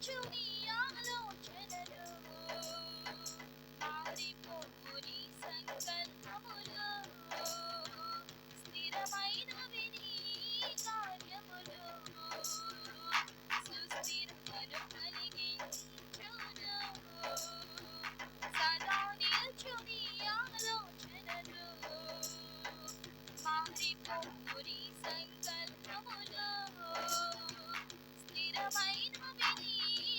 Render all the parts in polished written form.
చుని ఆలోచనలు మారిపోని సంకల్పములు స్థిరమైనవి నీ కార్యములు సుస్థిరతను కలిగించును సదా నిల్చుని ఆలోచనలు మారిపోని సంకల్పములు స్థిరమైనవి నీ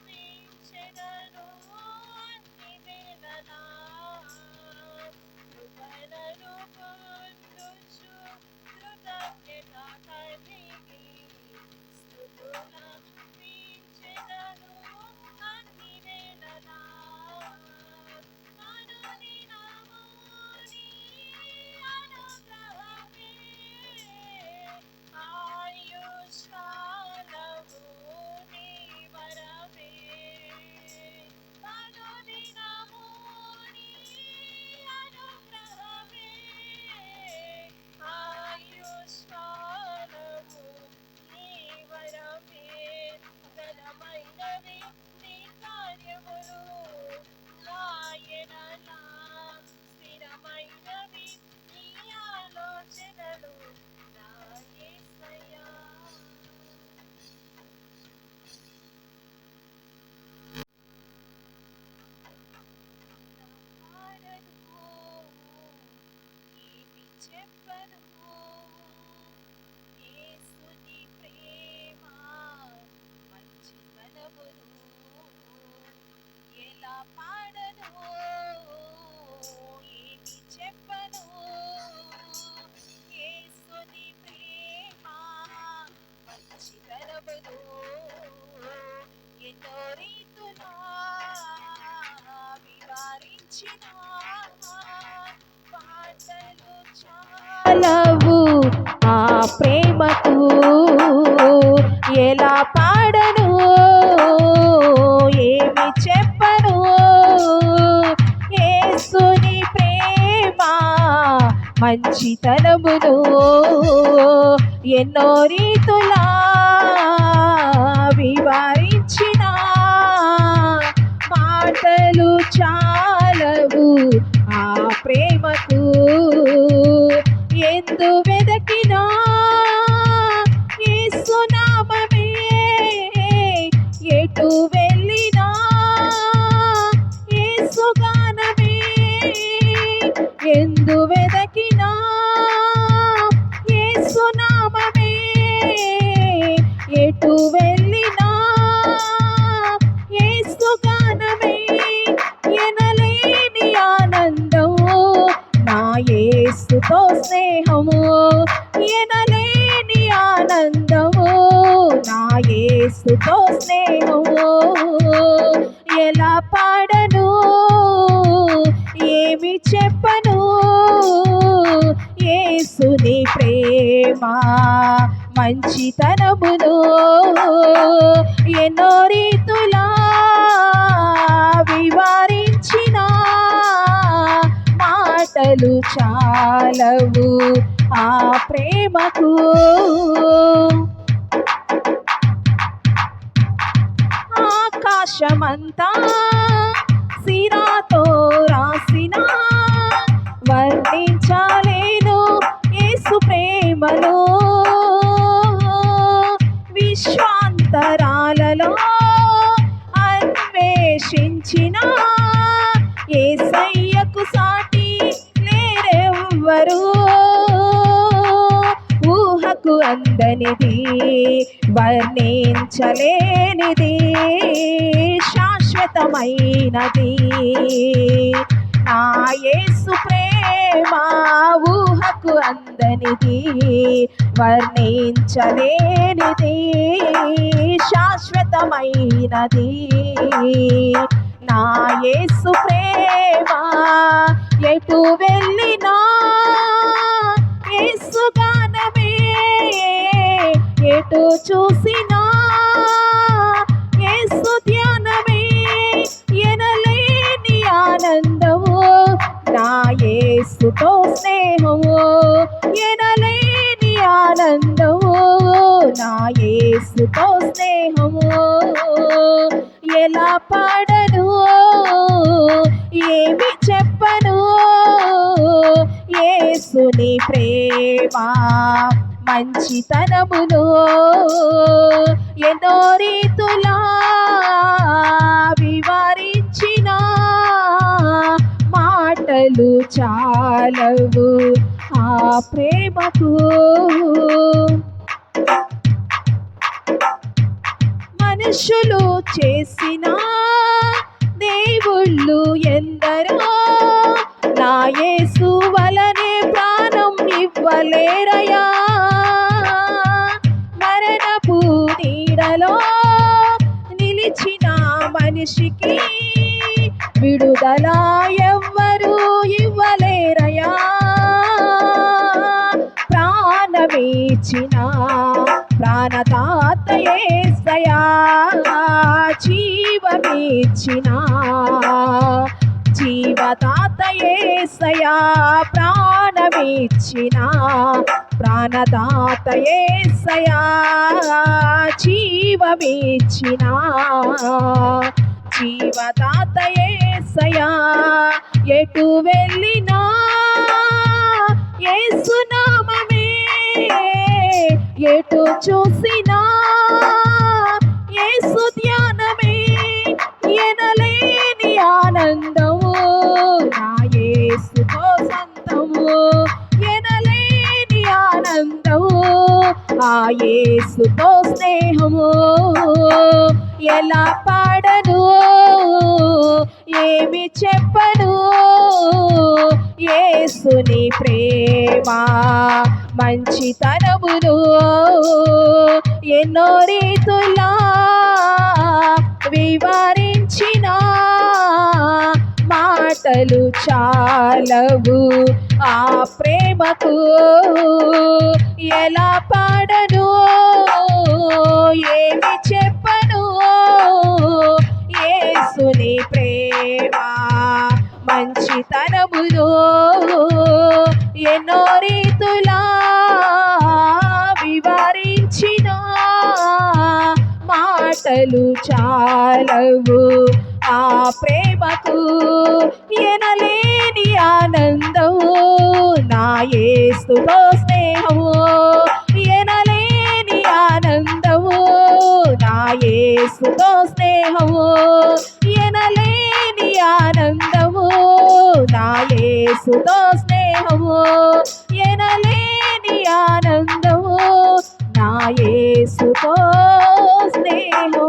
స్తుతులర్పించెదను అన్ని వేళలా కృపలను పొందుచు కృతజ్ఞత కలిగి స్తుతులర్పించెదను అన్ని వేళలా అనుదినము నీ అనుగ్రహమే ఆయుష్కాలము నీ వరమే అనుదినము నీ అనుగ్రహమే ఆయుష్కాలము నీ వరమే ఘనమైనవి నీ కార్యములు నాయనలా స్థిరమైనవి నీ ఆలోచనలు నా యేసయ్యా పాడను ఏమి చెప్పను యేసుని ప్రేమ మంచితనమును ఎలా పాడను ఏమి చెప్పను యేసుని ప్రేమ మంచితనమును ఎన్నో రీతులా వివరించిన పాటలు చాలవు ఆ ప్రేమకు ఎలా పాడను ఏమి చెప్పను యేసుని ప్రేమ మంచితనమును ఎన్నో రీతులా వివరించిన మాటలు చాలవు ఆ ప్రేమకు ఎందు వెదకినా యేసు నామమే ఎటు వెళ్ళినా యేసు గానమే ఎందు వెదకినా యేసు నామమే ఎటు వెళ్ళినా యేసు గానమే ఎనలేని ఆనందం నా యేసుతో స్నేహము ఎనలేని ఆనందము నా యేసుతో స్నేహము ఎలా పాడను ఏమి చెప్పను యేసుని ప్రేమ మంచితనమును ఎన్నో రీతులా వివరించిన మాటలు చాలవు ఆ ప్రేమకు ఆకాశమంతా సిరాతో రాసిన వర్ణించలేను యేసు ప్రేమలో విశ్వాంతరాలలో అన్వేషించిన యేసయ్యకు సాటి లేరెవ్వరు ఊహకు అందనిది వర్ణించలేనిది శాశ్వతమైనది నా యేసు ప్రేమ ఊహకు అందనిది వర్ణించలేనిది శాశ్వతమైనది నా యేసు ప్రేమ ఎటు వెళ్ళినా యేసు గానమే ఎటు చూసినా యేసు ధ్యానమే ఎనలేని ఆనందము నా యేసుతో స్నేహము ఎనలేని ఆనందము నా యేసుతో స్నేహము ఎలా పాడను ఏమి చెప్పను యేసుని ప్రేమ మంచితనమును ఎన్నో రీతులా వివరించిన మాటలు చాలవు ఆ ప్రేమకు మనుషులు చేసిన దేవుళ్ళు ఎందరో నా యేసు వలనే ప్రాణం ఇవ్వలేరయా. మరణపు నీడలో నిలిచిన మనిషికి విడుదల ఎవ్వరూ ఇవ్వలేరయా. ప్రాణమిచ్చిన ప్రాణదాత యేసయ్యా, జీవమిచ్చిన జీవదాత యేసయ్యా, ప్రాణమిచ్చిన ప్రాణదాత యేసయ్యా, జీవమిచ్చిన జీవదాత యేసయ్యా. ఎటు వెళ్ళినా యేసు నామమే, ఎటు చూసినా యేసు ధ్యానమే. ఎనలేని ఆనందము నా యేసుతో సొంతము, ఎనలేని ఆనందము ఆ యేసుతో స్నేహము. ఎలా పాడను, ఏమి చెప్పను, యేసుని ప్రేమ మంచితనమును ఎన్నో రీతులా వివరించిన మాటలు చాలవు ఆ ప్రేమకు. ఎలా పాడను, ఏమి చెప్పను, యేసుని ప్రేమ మంచితనమును ఎన్నో రీతులా వివరించిన మాటలు చాలవు ఆ ప్రేమకు. ఎనలేని ఆనందము నా యేసుతో స్నేహము, ఎనలేని ఆనందము నా యేసుతో స్నేహము, ఎనలేని ఆనందము నా యేసుతో స్నేహము, ఎనలేని ఆనందము నా యేసుతో స్నేహము.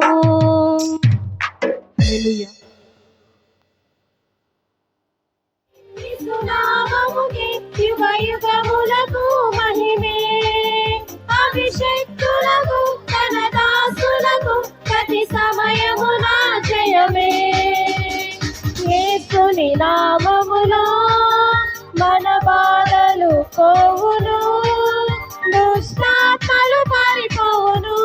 హల్లెలూయా. నామముకే యుగయుగములకు మహిమే, అభిషేక్తులకు తన దాసులకు ప్రతి సమయమున జయమే. యేసుని నామములో మన బాధలు పోవును, దుష్టాత్మలు పారిపోవును.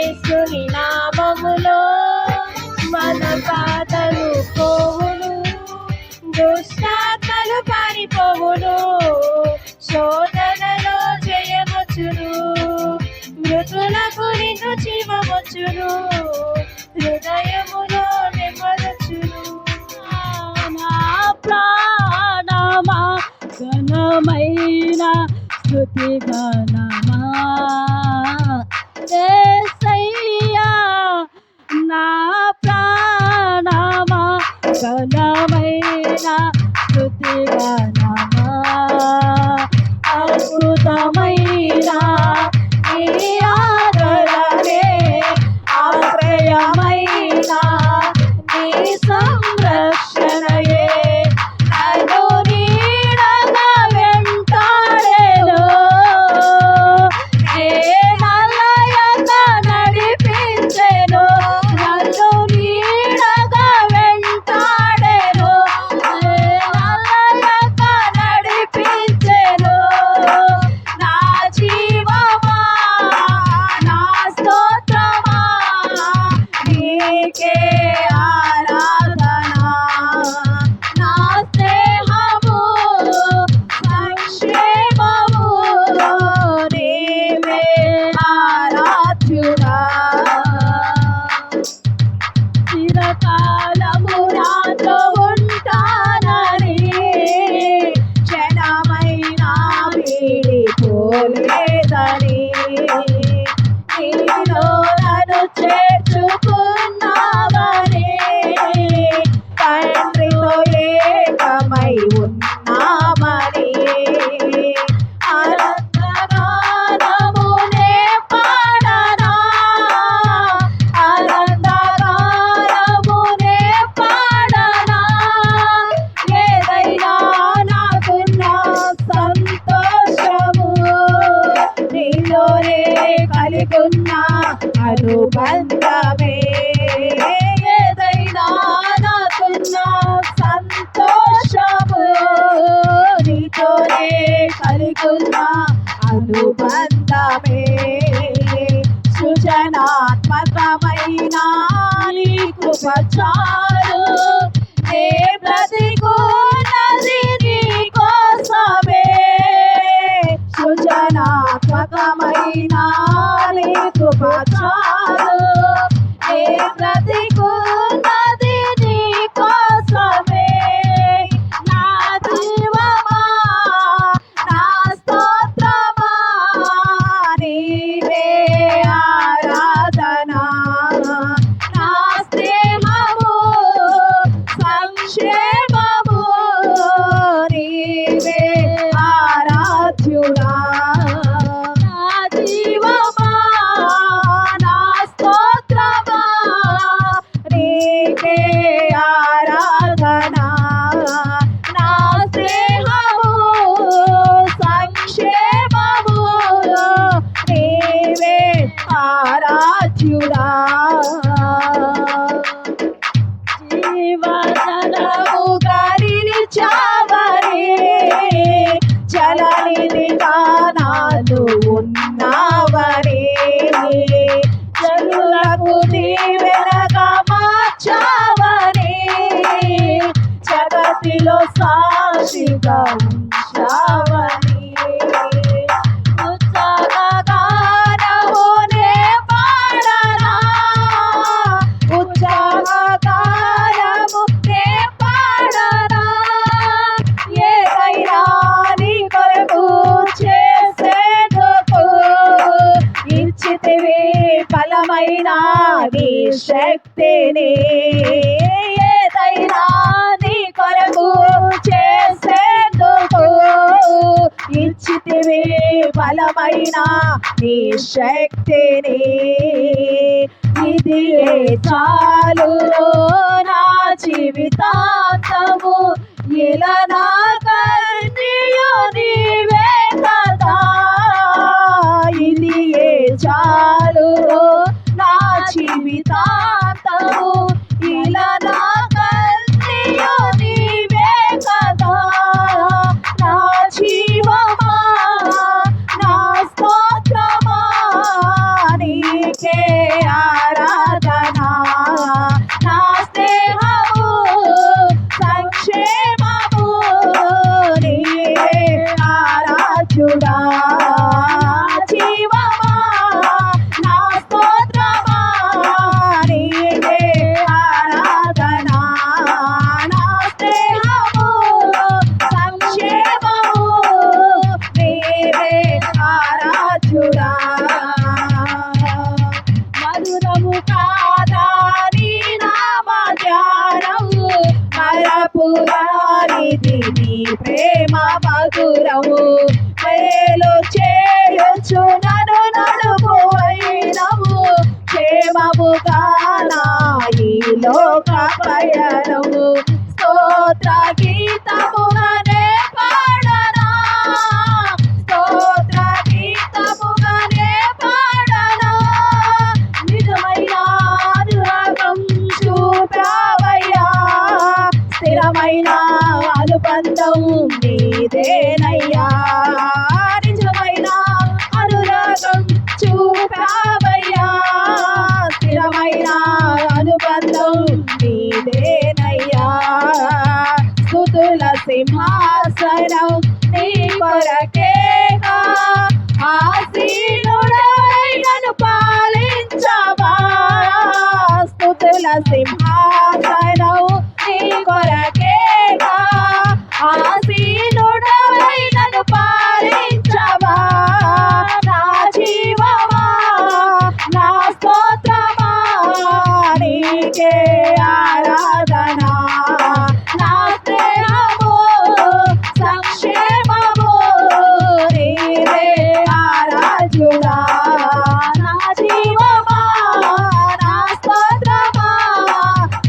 యేసుని నామములో మన బాధలు పోవును, దుష్టాత్మలు పారిపోవును, శోధనలో జయమొచ్చును, మృతులకు నిన్ను జీవమొచ్చును, హృదయములో నెమ్మదొచ్చును. నా ప్రాణమా ఘనమైన స్తుతి గానమా యేసయ్యా, నా ప్రాణమా ఘనమైన స్తుతి గానమా, అద్భుతమైన నీ ఆదరణే ఆశ్రయమైన నీ సంరక్షణయే నన్ను నీడగా వెంటాడెను, నే నలయక నడిపించెను, నన్ను నీడగా వెంటాడెను, నే నలయక నడిపించెను. నా జీవమా నా స్తోత్రమా నీకే ఆరాధన, నా స్నేహము సంక్షేమము నీవే ఆరాధ్యుడా. చిరకాలము నాతో ఉంటానని క్షణమైనా వీడిపోలేదని నీలో నన్ను చేర్చుకున్నావని తండ్రితో ఏకమై ఉన్నామని ఆనందగానమునే పాడనా, ఆనందగానమునే పాడనా, ఏదైనా నాకున్న సంతోషము నీలోనే కలిగున్న అనుబంధమే, ఏదైనా నాకున్న సంతోషము నీతోనే కలిగున్న అనుబంధమే. సృజనాత్మకమైన నీ కృప చాలు, నే బ్రతికున్నది నీ కోసమే. సృజనాత్మకమైన నీ కృప చాలు, నే బ్రతికున్నది నీ కోసమే. నా జీవమా నా స్తోత్రమా నీవే ఆరాధన, నా స్నేహము సంక్షేమము నీవే ఆరాధ్యుడా. నా జీవమా నా స్తోత్రమా నీకే ఆరాధన, నా స్నేహము సంక్షేమము నీవే ఆరాధ్యుడా. జీవజలముగా నిలిచావని జలనిధిగా నాలో ఉన్నావని జనులకు దీవెనగా మార్చావని జగతిలో సాక్షిగా ఉంచావని ఉత్సాహగానమునే పాడనా, ఉత్సాహగానమునే పాడనా, ఏదైనా నీ కొరకు చేసేందుకు ఇచ్చితివి బలమైన నీ శక్తిని, ఏదైనా నీ కొరకు చేసేందుకు ఇచ్చితివి బలమైన నీ శక్తిని. ఇది చాలు నా జీవితాంతము, ఇలా నా కన్యయు నీవే కదా. ఇది చాలు నా జీవితాంతము, ఇలా నా కన్యయు నీవే కదా. నా జీవమా నా స్తోత్రమా నీకే కాదా నీ నామ ధ్యానము మరపురానిది నీ ప్రేమ మధురము మేలు చేయొచ్చు నన్ను నడుపువైనవు క్షేమముగా నా ఈ లోక పయనము స్తోత్ర గీతముగానే పాడనా స్తోత్ర గీతముగానే పాడనా నిజమైన అనురాగం చూపావయ్యా స్థిరమైన అనుబంధం నీదేనయ్యా నిజమైన అనురాగం చూపావయ్యా స్థిరమైన అనుబంధం నీదేనయ్యా స్తుతుల సింహాసనం నీ కొరకేగా ఆసీనుడై నన్ను పాలించవా స్తుతుల సింహాసనం నీ కొరకేగా ఆసీనుడై నన్ను పాలించవా నా జీవమా నా స్తోత్రమా నీకే ఆరాధన నా స్నేహము సంక్షేమము నీవే ఆరాధ్యుడా నా జీవమా నా స్తోత్రమా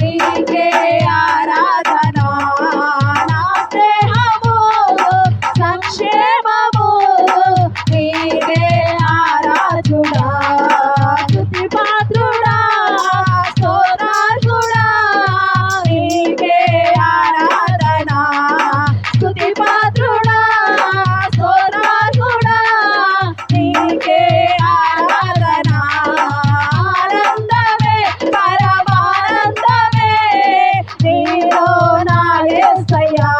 నీకే ఆరాధన నా స్నేహము సంక్షేమము నీవే ఆరాధ్యుడా స్తుతి పాత్రుడా స్తోత్రార్హుడా నీకే ఆరాధన స్తుతి పాత్రుడా స్తోత్రార్హుడా నీకే ఆరాధన ఆనందమే పరమానందమే నీలో నా యేసయ్యా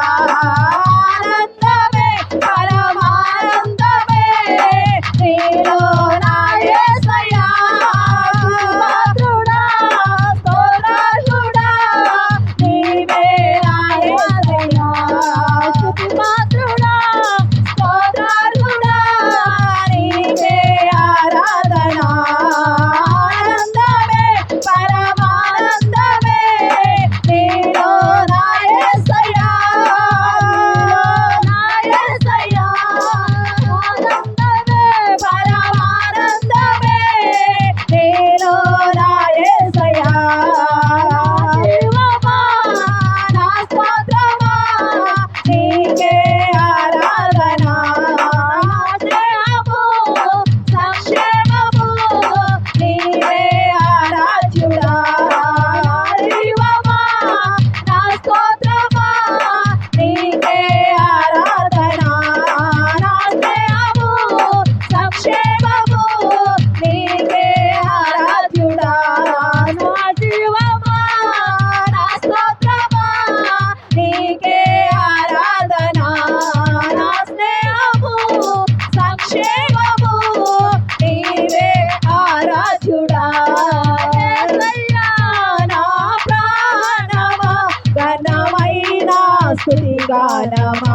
ఆనందమే పరమానందమే నీలో నా యేసయ్యా పాత్రుడా స్తోత్రార్హుడా నీవే నా యేసయ్యా స్తుతి పాత్రుడా స్తోత్రార్హుడా నీవే ఆరాధన ఆనందమే పరమానందమే నీలో నా యేసయ్యా నా యేసయ్యా ఆనందమే పరమానందమే నీలో నా యేసయ్యా జీవమా నా స్తోత్రమా నీకే ఆరాధన నా స్నేహము సంక్షేమము నీవే ఆరాధ్యుడా జీవమా నా స్తోత్రమా నీకే ఆరాధన నా స్నేహము సంక్షేమము నీకే ఆరాధ్యుడా నా జీవమా నా స్తోత్రమా నీకే ఆరాధన నా స్నేహము సంక్షేమము నీవే ఆరాధ్యుడా యేసయ్యా నా ప్రాణమా ఘనమైన స్తుతి గానమా